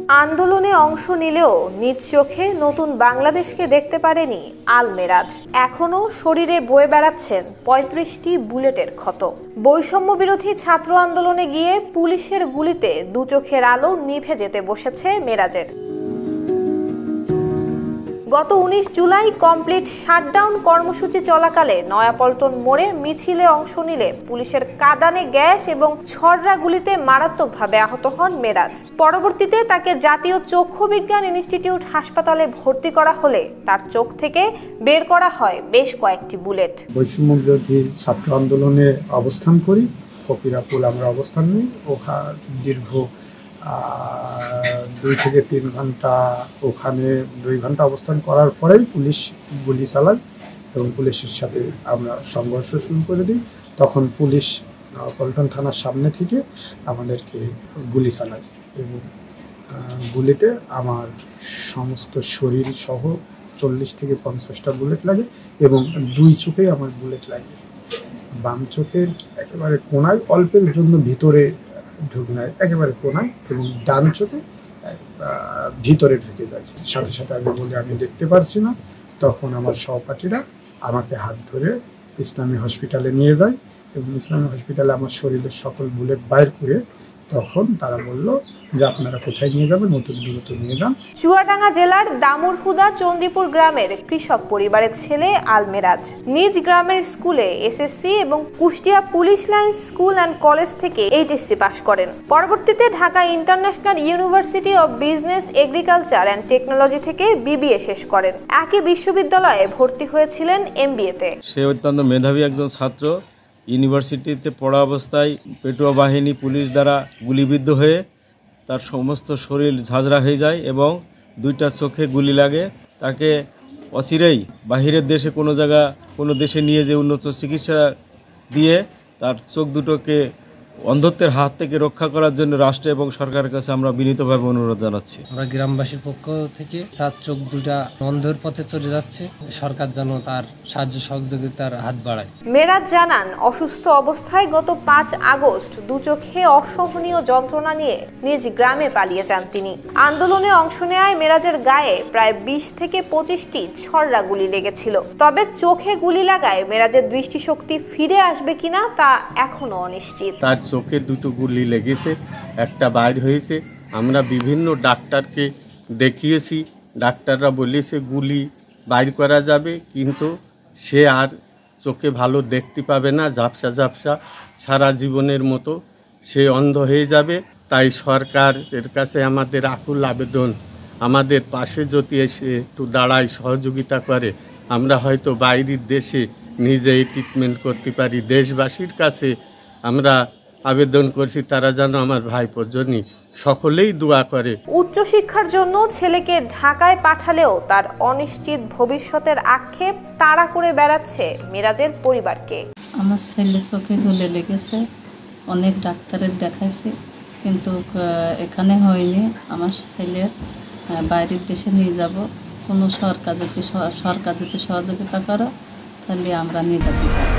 আন্দোলনে অংশ নিলেও নিজ চোখে নতুন বাংলাদেশকে দেখতে পারেনি আল মেরাজ। এখনো শরীরে বয়ে বেড়াচ্ছেন ৩৫টি বুলেটের ক্ষত। বৈষম্য বিরোধী ছাত্র আন্দোলনে গিয়ে পুলিশের গুলিতে দু চোখের আলো নিভে যেতে বসেছে মেরাজের। গত ১৯ জুলাই কমপ্লিট শাটডাউন কর্মসূচি চলাকালে নয়াপল্টন মোড়ে মিছিলে অংশ নিলে পুলিশের কাঁদানে গ্যাস এবং ছড়রা গুলিতে মারাত্মকভাবে আহত হন মেরাজ। পরবর্তীতে তাকে জাতীয় চক্ষু বিজ্ঞান ইনস্টিটিউট হাসপাতালে ভর্তি করা হলে তার চোখ থেকে বের করা হয় বেশ কয়েকটি বুলেট। বৈষম্য বিরোধী ছাত্র আন্দোলনে অবস্থান করি, ফকিরাপুল আমরা অবস্থান নিই। দীর্ঘ 2 থেকে 3 ঘন্টা ওখানে 2 ঘন্টা অবস্থান করার পরেই পুলিশ গুলি চালায় এবং পুলিশের সাথে আমরা সংঘর্ষ শুরু করে দিই। তখন পুলিশ পল্টন থানার সামনে থেকে আমাদেরকে গুলি চালায় এবং গুলিতে আমার সমস্ত শরীর সহ 40 থেকে 50টা বুলেট লাগে এবং 2 চোখেই আমার বুলেট লাগে। বাম চোখের একেবারে কোনায়, অল্পের জন্য ভিতরে ঢুকে নেয় একেবারে কোনায়, এবং ডান চোখে ভিতরে ঢুকে যায়। সাথে সাথে আমি বলি আমি দেখতে পারছি না। তখন আমার সহপাঠীরা আমাকে হাত ধরে ইসলামী হসপিটালে নিয়ে যায় এবং ইসলামী হসপিটালে আমার শরীরের সকল বুলেট বাইর করে তখন তারা বলল যে আপনারা কোথায় নিয়ে যাবেন, নতুন দূরত্ব নিয়ে যান। চুয়াডাঙ্গা জেলার দামুরহুদা চন্দ্রীপুর গ্রামের কৃষক পরিবারের ছেলে আল মেরাজ নিজ গ্রামের স্কুলে এসএসসি এবং Kushtia police line school and college থেকে এইচএসসি পাশ করেন। পরবর্তীতে Dhaka international university of business, agriculture and technology থেকে বিবিএ শেষ করেন। একই বিশ্ববিদ্যালয়ে ভর্তি হয়েছিলেন এমবিএতে। সে অত্যন্ত মেধাবী একজন ছাত্র। ইউনিভার্সিটিতে পড়া অবস্থায় পেটুয়া বাহিনী পুলিশ দ্বারা গুলিবিদ্ধ হয়ে তার সমস্ত শরীর ঝাঁঝরা হয়ে যায় এবং 2টা চোখে গুলি লাগে। তাকে অচিরেই বাহিরের দেশে কোনো দেশে নিয়ে যে উন্নত চিকিৎসা দিয়ে তার চোখ দুটোকে অন্ধত্বের হাত থেকে রক্ষা করার জন্য রাষ্ট্র এবং সরকারের কাছে আমরা বিনীতভাবে অনুরোধ জানাচ্ছি। আমরা গ্রামবাসীর পক্ষ থেকে তার চোখ দুটা অন্ধের পথে চলে যাচ্ছে, সরকার যেন তার সাহায্য সহযোগিতার হাত বাড়ায়। মেরাজ জানান, অসুস্থ অবস্থায় গত 5 আগস্ট 2 চোখে অসহনীয় যন্ত্রণা নিয়ে নিজ গ্রামে পালিয়ে যান তিনি। আন্দোলনে অংশ নেওয়ায় মেরাজের গায়ে প্রায় 20 থেকে 25টি ছড়রা গুলি লেগেছিল। তবে চোখে গুলি লাগায় মেরাজের দৃষ্টিশক্তি ফিরে আসবে কিনা তা এখনো অনিশ্চিত। চোখে 2টো গুলি লেগেছে, একটা বাইর হয়েছে। আমরা বিভিন্ন ডাক্তারকে দেখিয়েছি, ডাক্তাররা বলেছে গুলি বাইর করা যাবে, কিন্তু সে আর চোখে ভালো দেখতে পাবে না, ঝাপসা ঝাপসা সারা জীবনের মতো সে অন্ধ হয়ে যাবে। তাই সরকারের কাছে আমাদের আকুল আবেদন, আমাদের পাশে যদি এসে একটু দাঁড়ায়, সহযোগিতা করে, আমরা হয়তো বাইরের দেশে নিজেই ট্রিটমেন্ট করতে পারি। দেশবাসীর কাছে আমরা আবেদন করছি তারা যেন আমার ভাইপোর জন্য সকলেই দোয়া করে। উচ্চশিক্ষার জন্য ছেলেকে ঢাকায় পাঠালেও তার অনিশ্চিত ভবিষ্যতের আক্ষেপ তাড়া করে বেড়াচ্ছে মেরাজের পরিবারকে। আমার ছেলে চোখে গুলি লেগেছে, অনেক ডাক্তারের দেখাইছি, কিন্তু এখানে হয়নি। আমার ছেলের বাইরের দেশে নিয়ে যাব, কোনো সরকার যদি সহযোগিতা করে তাহলে আমরা নিয়ে যেতে পারি।